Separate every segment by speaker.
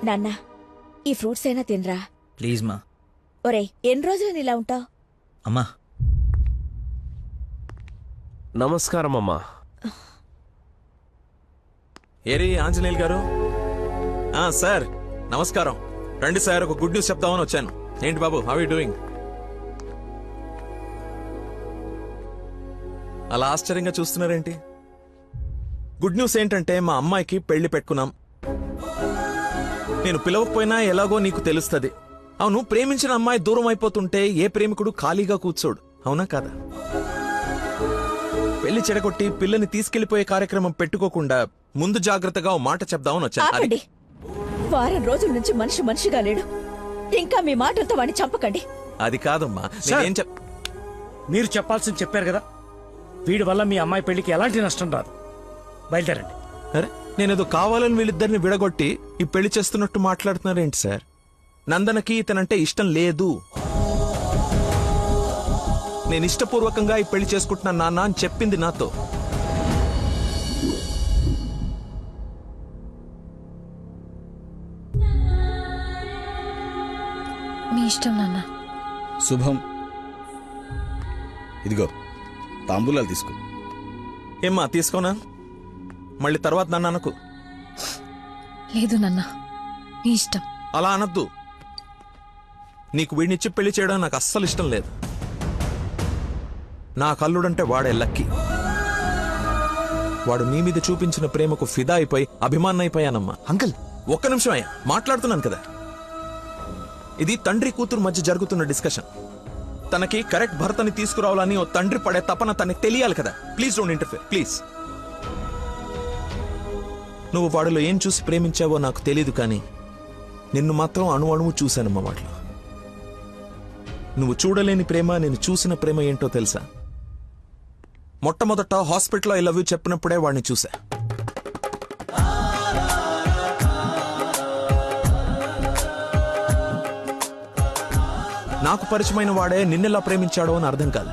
Speaker 1: నాన్న, ఈ ఫ్రూట్స్ అయినా తినరా.
Speaker 2: ప్లీజ్ మా.
Speaker 1: ఒరేయ్, ఎన్ని రోజులు ఇలా ఉంటావు?
Speaker 2: అమ్మా.
Speaker 3: నమస్కారం అమ్మా.
Speaker 4: ఏరి ఆంజనేయులు గారు. సార్ నమస్కారం. రండి సార్, ఒక గుడ్ న్యూస్ చెప్దామని వచ్చాను. ఏంటి బాబు, హౌ యూ డూయింగ్? అలా ఆశ్చర్యంగా చూస్తున్నారేంటి? గుడ్ న్యూస్ ఏంటంటే మా అమ్మాయికి పెళ్లి పెట్టుకున్నాం. నేను పిలవకపోయినా ఎలాగో నీకు తెలుస్తుంది. అవును, ప్రేమించిన అమ్మాయి దూరం అయిపోతుంటే ఏ ప్రేమికుడు ఖాళీగా కూర్చోడు, అవునా కాదా? పెళ్లి చెడగొట్టి పిల్లని తీసుకెళ్లిపోయే కార్యక్రమం పెట్టుకోకుండా ముందు జాగ్రత్తగా ఓ మాట చెప్దామని వచ్చాను.
Speaker 1: వారం రోజుల నుంచి మనిషిగా లేడు. ఇంకా మీ మాటలతో వాడిని చంపకండి.
Speaker 4: అది కాదమ్మా,
Speaker 5: మీరు చెప్పాల్సింది చెప్పారు కదా. వీడి వల్ల మీ అమ్మాయి పెళ్లికి ఎలాంటి నష్టం రాదు. బయలుదేరండి.
Speaker 4: అరే, నేనేదో కావాలని వీళ్ళిద్దరిని విడగొట్టి ఈ పెళ్లి చేస్తున్నట్టు మాట్లాడుతున్నారేంటి సార్? నందనకి ఇతనంటే ఇష్టం లేదు. నేను ఇష్టపూర్వకంగా ఈ పెళ్లి చేసుకుంటున్నాను నాన్న అని చెప్పింది నాతో.
Speaker 6: మీ ఇష్టం నాన్న.
Speaker 7: శుభం. ఇదిగో తాంబూలాలు తీసుకో.
Speaker 4: ఏమ్మా, తీసుకోనా? మళ్ళీ తర్వాత నన్ను అనకు.
Speaker 6: లేదు నాన్న, మీ ఇష్టం.
Speaker 4: అలా అనద్దు. నీకు వీడినిచ్చి పెళ్లి చేయడం నాకు అస్సలు ఇష్టం లేదు. నా కల్లుడంటే వాడే లక్కీ. వాడు నీ మీద చూపించిన ప్రేమకు ఫిదా అయిపోయి అభిమానైపోయానమ్మా.
Speaker 7: అంకుల్,
Speaker 4: ఒక్క నిమిషం అయ్యా, మాట్లాడుతున్నాను కదా. ఇది తండ్రి కూతురు మధ్య జరుగుతున్న డిస్కషన్. తనకి కరెక్ట్ భర్తని తీసుకురావాలని ఓ తండ్రి పడే తపన తనకి తెలియాలి కదా. Please don't interfere, please. నువ్వు వాడిలో ఏం చూసి ప్రేమించావో నాకు తెలీదు, కానీ నిన్ను మాత్రం అణువణువు చూశానమ్మా వాడిలో. నువ్వు చూడలేని ప్రేమ, నేను చూసిన ప్రేమ ఏంటో తెలుసా? మొట్టమొదట హాస్పిటల్లో ఐ లవ్ యూ చెప్పినప్పుడే వాడిని చూసా. నాకు పరిచయమైన వాడే నిన్నెలా ప్రేమించాడో అని అర్థం కాదు.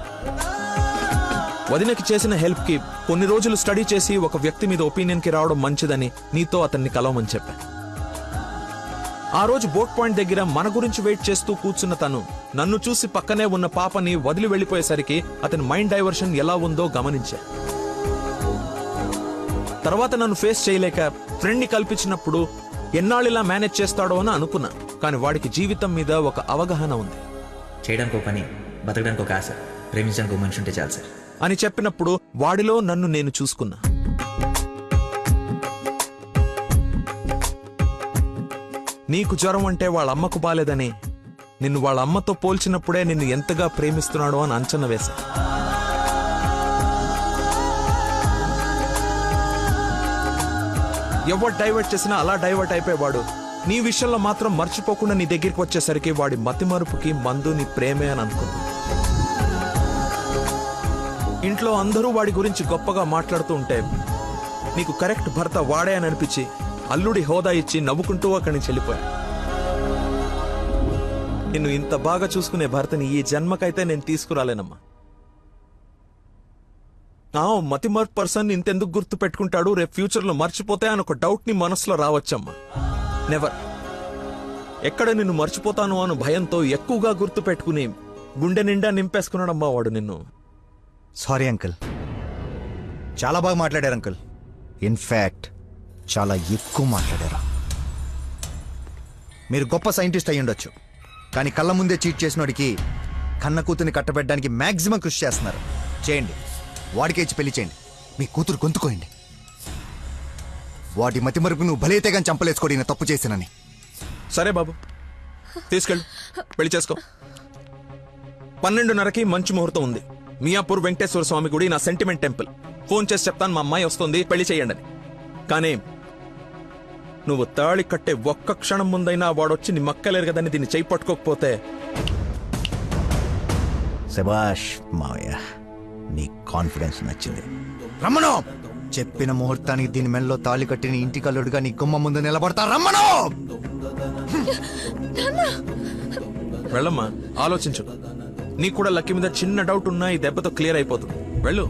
Speaker 4: వదినకి చేసిన హెల్ప్ కి కొన్ని రోజులు స్టడీ చేసి ఒక వ్యక్తి మీద ఒపీనియన్ కి రావడం మంచిదని నీతో అతన్ని కలవమని చెప్పా. ఆ రోజు బోట్ పాయింట్ దగ్గర మన గురించి వెయిట్ చేస్తూ కూర్చున్న తను నన్ను చూసి పక్కనే ఉన్న పాపని వదిలి వెళ్లిపోయేసరికి అతని మైండ్ డైవర్షన్ ఎలా ఉందో గమనించా. తర్వాత నన్ను ఫేస్ చేయలేక ఫ్రెండ్ ని కల్పించినప్పుడు ఎన్నాళ్ళిలా మేనేజ్ చేస్తాడో అని అనుకున్నా. కానీ వాడికి జీవితం మీద ఒక అవగాహన ఉంది.
Speaker 2: చేయడానికి ఒక పని, బతకడానికి ఒక ఆశ, ప్రేమించడానికి ఒక మనిషి ఉంటే చాలు సార్
Speaker 4: అని చెప్పినప్పుడు వాడిలో నన్ను నేను చూసుకున్నా. నీకు జ్వరం అంటే వాళ్ళ అమ్మకు బాలేదని నిన్ను వాళ్ళ అమ్మతో పోల్చినప్పుడే నిన్ను ఎంతగా ప్రేమిస్తున్నాడో అని అంచనా వేశా. ఎవరు డైవర్ట్ చేసినా అలా డైవర్ట్ అయిపోయేవాడు నీ విషయంలో మాత్రం మర్చిపోకుండా నీ దగ్గరికి వచ్చేసరికి వాడి మతిమరుపుకి మందు నీ ప్రేమే అని అనుకున్నా. ఇంట్లో అందరూ వాడి గురించి గొప్పగా మాట్లాడుతూ ఉంటే నీకు కరెక్ట్ భర్త వాడే అని అనిపించి అల్లుడి హోదా ఇచ్చి నవ్వుకుంటూ అక్కడి నుంచి వెళ్ళిపోయా. నిన్ను ఇంత బాగా చూసుకునే భర్తని ఈ జన్మకైతే నేను తీసుకురాలేనమ్మా. మతిమరుపు పర్సన్ ఇంతెందుకు గుర్తు పెట్టుకుంటాడు, రేపు ఫ్యూచర్ లో మర్చిపోతే అని ఒక డౌట్ ని మనసులో రావచ్చమ్మా. నెవర్. ఎక్కడ నిన్ను మర్చిపోతాను అను భయంతో ఎక్కువగా గుర్తు పెట్టుకుని గుండె నిండా నింపేసుకున్నాడమ్మా వాడు నిన్ను.
Speaker 7: సారీ అంకుల్, చాలా బాగా మాట్లాడారు అంకుల్. ఇన్ఫాక్ట్ చాలా ఎక్కువ మాట్లాడారు. మీరు గొప్ప సైంటిస్ట్ అయి ఉండొచ్చు, కానీ కళ్ళ ముందే చీట్ చేసినోడికి కన్న కూతుర్ని కట్టబెట్టడానికి మాక్సిమం కృషి చేస్తున్నారు. చేయండి, వాడికే ఇచ్చి పెళ్లి చేయండి. మీ కూతురు గొంతుకోయండి. వాడి మతి మరుపు నువ్వు బలైతే కానీ చంపలేసుకోడి నేను తప్పు చేశానని.
Speaker 4: సరే బాబు, తీసుకెళ్ళు, పెళ్లి చేసుకో. 12:30కి మంచి ముహూర్తం ఉంది. మియాపూర్ వెంకటేశ్వర స్వామి గుడి, నా సెంటిమెంట్ టెంపుల్. ఫోన్ చేసి చెప్తాను, మా అమ్మాయి వస్తుంది, పెళ్లి చేయండి అని. కానీ నువ్వు తాళి కట్టే ఒక్క క్షణం ముందైనా వాడొచ్చి నీ మక్కలేరు కదని దీన్ని చేయి పట్టుకోకపోతే.
Speaker 7: శభాష్ మావయ్య, నీ కాన్ఫిడెన్స్ నచ్చింది. రమ్మను. చెప్పిన ముహూర్తానికి దీని మెల్లో తాళి కట్టిన ఇంటి కల్లుడుగా నీ గుమ్మ ముందు నిలబడతా. రమ్మను.
Speaker 4: వెళ్ళమ్మా, ఆలోచించు. నీకు కూడా లక్కీ మీద చిన్న డౌట్ ఉన్నా ఈ దెబ్బతో క్లియర్ అయిపోతుంది. వెళ్ళు.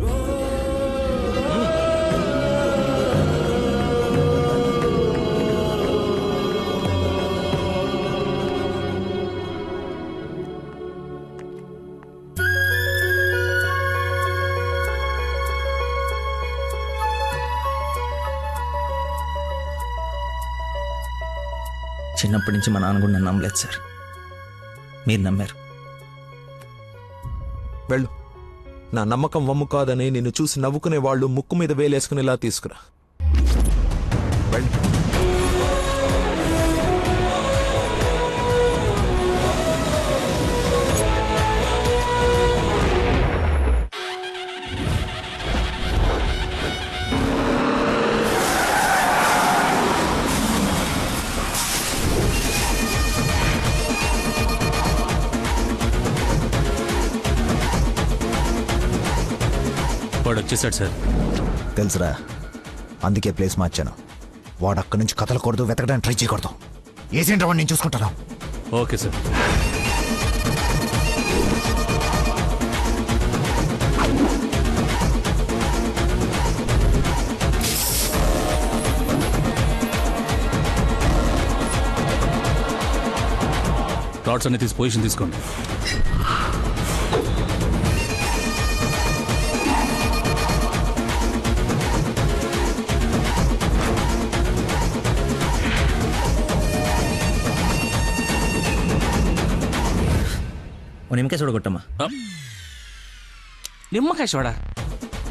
Speaker 2: చిన్నప్పటి నుంచి మా నాన్న కూడా నన్ను నమ్మలేదు సార్. మీరు నమ్మారు.
Speaker 4: వెళ్ళు. నా నమ్మకం వమ్ము కాదని నిన్ను చూసి నవ్వుకునే వాళ్ళు ముక్కు మీద వేలేసుకునేలా తీసుకురా. వెళ్ళు.
Speaker 5: వాడు వచ్చేసాడు సార్.
Speaker 7: తెలుసురా, అందుకే ప్లేస్ మార్చాను. వాడు అక్కడి నుంచి కదలకూడదు, వెతకడానికి ట్రై చేయకూడదు. ఏజెంట్ వాడిని నేను చూసుకుంటాను.
Speaker 5: Okay sir. రాడ్స్ అన్ని తీసి పొజిషన్ తీసుకోండి.
Speaker 2: ఓ నిమ్మకాయ చూడగొట్టమ్మా.
Speaker 5: నిమ్మకాయ చూడా?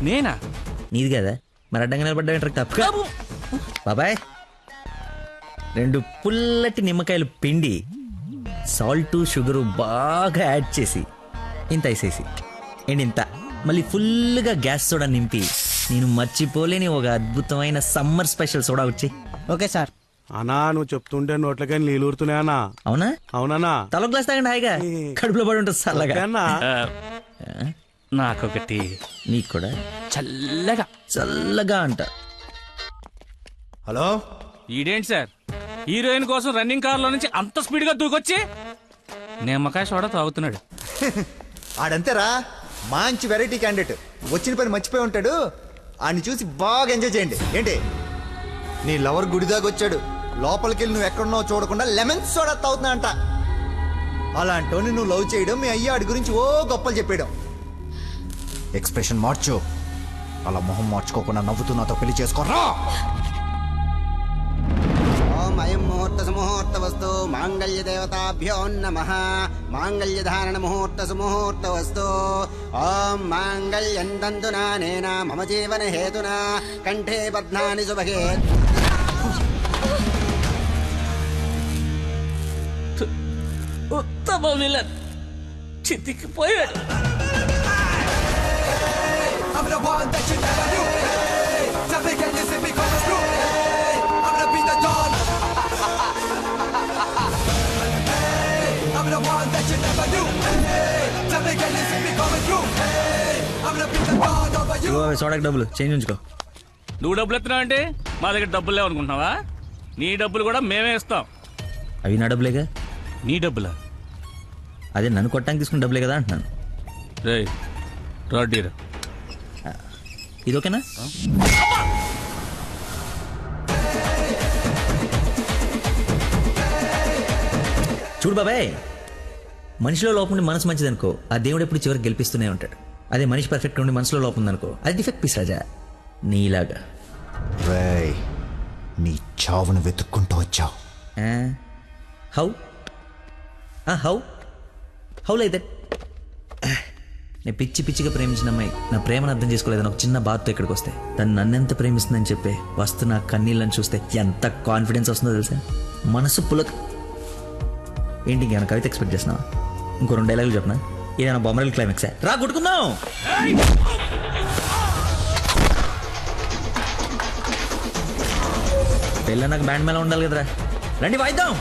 Speaker 5: నేనా?
Speaker 2: నీది కదా, మరి అడ్డంగా నిలబడ్డా తప్ప. బాబాయ్, 2 పుల్లటి నిమ్మకాయలు పిండి సాల్ట్ షుగరు బాగా యాడ్ చేసి ఇంత వేసేసి ఇంత మళ్ళీ ఫుల్గా గ్యాస్ సోడా నింపి నేను మర్చిపోలేని ఒక అద్భుతమైన సమ్మర్ స్పెషల్ సోడా వచ్చి.
Speaker 8: Okay sir.
Speaker 9: అన్నా నువ్వు చెప్తుంటే నోట్లకే నీళ్ళు ఊరుతున్నాయన్నా.
Speaker 2: అవునా?
Speaker 9: అవునన్నా.
Speaker 2: తల గ్లాస్ తాగండి హాయిగా, కడుపులో పడి ఉంటుంది చల్లగా.
Speaker 5: నాకొకటి.
Speaker 2: నీకు కూడా
Speaker 5: చల్లగా
Speaker 2: చల్లగా అంట.
Speaker 7: హలో,
Speaker 5: ఈడేంటి సార్ హీరోయిన్ కోసం రన్నింగ్ కార్ లో నుంచి అంత స్పీడ్ గా దూకొచ్చి నిమ్మకాయ సోడా తాగుతున్నాడు.
Speaker 7: ఆడంతేరా, మంచి వెరైటీ క్యాండిడేట్. వచ్చిన పని మర్చిపోయి ఉంటాడు. ఆయన్ని చూసి బాగా ఎంజాయ్ చేయండి. ఏంటి, నీ లవర్ గుడిదాకా వచ్చాడు, లోపలికెళ్ళి నువ్వు ఎక్కడున్నావు చూడకుండా లెమన్ సోడా తాగుతున్నా అంట. అలాంటి నువ్వు లవ్ చేయడం, మీ అయ్య ఆడి గురించి ఓ గొప్పలు చెప్పేయడం. ఎక్స్ప్రెషన్ మార్చు. అలా మొహం మార్చుకోకుండా నవ్వుతూ నాతో పెళ్లి చేసుకోరా.
Speaker 8: ఓం అయం ముహూర్త సుముహూర్త వస్తు మాంగళ్య దేవతాభ్యో నమః. మాంగళ్య ధారణ ముహూర్త సుముహూర్త వస్తు. ఓం మాంగళ్యం తంతునా నేనా మమ జీవన హేతునా కంఠే బధ్నాని సుభగే.
Speaker 5: ఉత్తమ విలన్ చితికిపోయాడు.
Speaker 2: సోడాకి డబ్బులు చేంజ్ ఉంచుకో.
Speaker 5: నువ్వు డబ్బులు ఎత్తున్నావు అంటే మా దగ్గర డబ్బులు లేవనుకుంటున్నావా? నీ డబ్బులు కూడా మేమే ఇస్తాం.
Speaker 2: అవి నా డబ్బులేగా.
Speaker 5: నీ డబ్బులా?
Speaker 2: అదే నన్ను కొట్టడానికి తీసుకున్న డబ్బులే కదా అంటున్నాను.
Speaker 5: రే రాడ్డీరా,
Speaker 2: ఇది ఓకేనా? చూడు బాబాయ్, మనిషిలో లోపం ఉండి మనసు మంచిదనుకో, ఆ దేవుడు ఎప్పుడు చివరికి గెలిపిస్తూనే ఉంటాడు. అదే మనిషి పర్ఫెక్ట్ ఉండి మనసులో లోపం ఉందనుకో, అది డిఫెక్ట్ పీస్ రాజా, నీలాగా.
Speaker 7: రేయ్, నీ చావును వెతుక్కుంటూ వచ్చావు.
Speaker 2: How how how like that? నేను పిచ్చి పిచ్చిగా ప్రేమించిన అమ్మాయి నా ప్రేమను అర్థం చేసుకోలేదని ఒక చిన్న బాధతో ఇక్కడికి వస్తే తను నన్నెంత ప్రేమిస్తుందని చెప్పే వస్తున్న కన్నీళ్ళని చూస్తే ఎంత కాన్ఫిడెన్స్ వస్తుందో తెలుసా? మనసు పులక. ఏంటి ఇంకేమైనా కవిత ఎక్స్పెక్ట్ చేస్తున్నావా? ఇంకో 2 డైలాగులు చెప్పనా? ఏదైనా బొమ్మరల్ క్లైమాక్స్ రా కొట్టుకుందాం. పెళ్ళ నాకు బ్యాండ్ మేళ ఉండాలి కదరా, రండి వాయిద్దాం.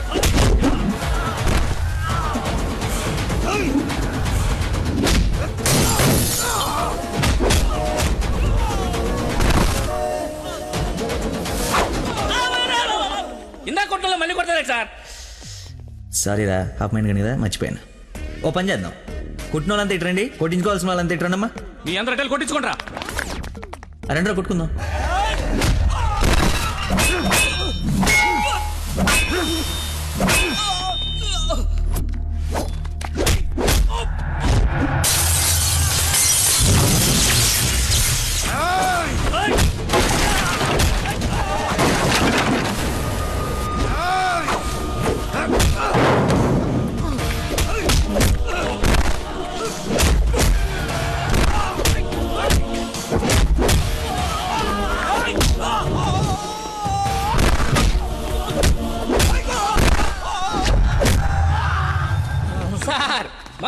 Speaker 5: ఇందా కొట్టలో మళ్ళీ కొడతారా సార్?
Speaker 2: సారీరా, హాఫ్ మైండ్ కానీ కదా, మర్చిపోయాను. ఓ పని చేద్దాం, కొట్టిన వాళ్ళంతా ఇట్రండి, కొట్టించుకోవాల్సిన వాళ్ళంతా ఇట్రండమ్మా.
Speaker 5: మీ అందరూ అటెల్ కొట్టించుకుంటారా?
Speaker 2: రండిరా కొట్టుకుందాం.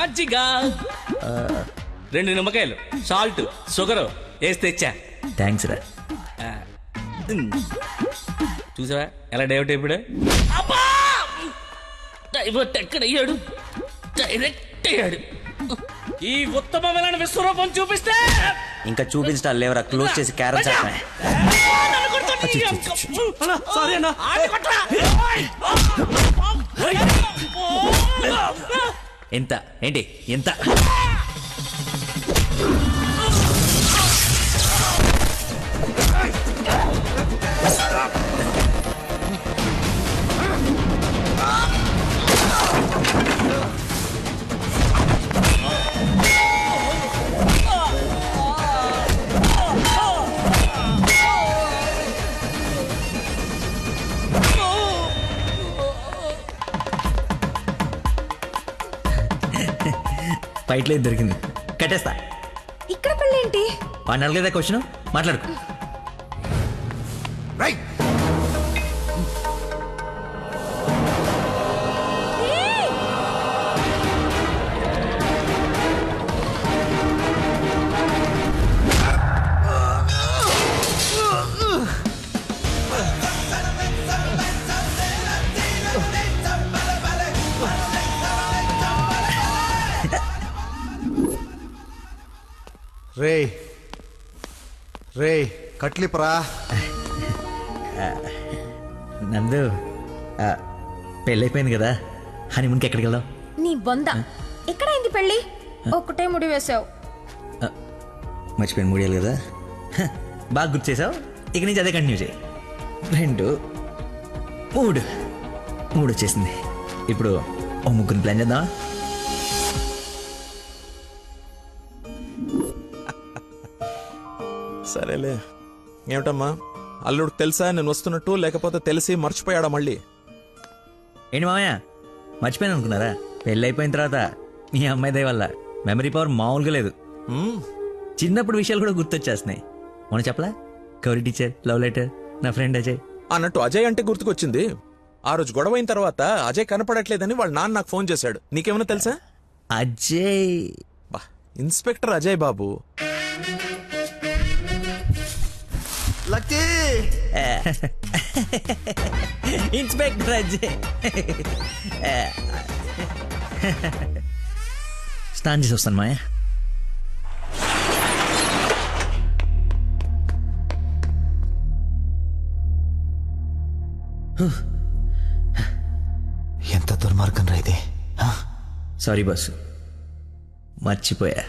Speaker 10: మజ్జిగ 2 నిమ్మకాయలు సాల్ట్ షుగర్ వేసి తెచ్చా.
Speaker 2: థ్యాంక్స్ రా.
Speaker 10: చూసావా ఎలా డైవర్ట్ అయిపోయాడు? డైవర్ట్ ఎక్కడయ్యాడు? డైరెక్ట్ అయ్యాడు. ఈ ఉత్తమమైన విశ్వరూపం చూపిస్తే
Speaker 2: ఇంకా చూపించడం లేవరా, క్లోజ్ చేసి క్యారెట్ చేస్తానే.
Speaker 5: సారీ అన్నా.
Speaker 2: ఎంత ఏంటి ఎంత? ఫైట్లో ఇది దొరికింది, కట్టేస్తా.
Speaker 6: ఇక్కడ పెళ్ళేంటి?
Speaker 2: వాడిని అడగలేదా క్వశ్చన్? మాట్లాడుకో.
Speaker 7: రైట్. రే రే కట్లిపరా.
Speaker 2: నందు, పెళ్ళైపోయింది కదా, హనీమూన్కి ఎక్కడికి వెళ్దాం?
Speaker 6: నీ బొంద. ఎక్కడైంది పెళ్ళి? ఒక్కటే ముడి వేసావు.
Speaker 2: మర్చిపోయిన మూడేళ్ళు కదా, బాగా గుర్తు చేసావు. ఇక నుంచి అదే కంటిన్యూ చేయి. 2 3 వచ్చేసింది. ఇప్పుడు ఓ ముగ్గురిని ప్లాన్ చేద్దాం.
Speaker 4: సరేలే. ఏమిటమ్మా, అల్లుడికి తెలుసా నేను వస్తున్నట్టు, లేకపోతే తెలిసి మర్చిపోయాడా మళ్ళీ?
Speaker 2: ఏంటి మామయ్య, మర్చిపోయాను అనుకున్నారా? పెళ్ళి అయిపోయిన తర్వాత మీ అమ్మాయి దయ వల్ల మెమరీ పవర్ మామూలుగా లేదు. చిన్నప్పుడు విషయాలు కూడా గుర్తొచ్చేస్తున్నాయి. మొన్న చెప్పలా, గౌరీ టీచర్, లవ్ లెటర్, నా ఫ్రెండ్ అజయ్
Speaker 4: అన్నట్టు అజయ్ అంటే గుర్తుకొచ్చింది. ఆ రోజు గొడవ అయిన తర్వాత అజయ్ కనపడట్లేదని వాళ్ళ నాన్న నాకు ఫోన్ చేశాడు. నీకేమైనా తెలుసా?
Speaker 2: Ajay
Speaker 4: inspector Ajay Babu.
Speaker 7: Lucky
Speaker 2: inspector Ajay. స్నానం చేసి వస్తాను మాయా.
Speaker 7: ఎంత దుర్మార్గం రా ఇది.
Speaker 2: సారీ బాసు, మర్చిపోయా.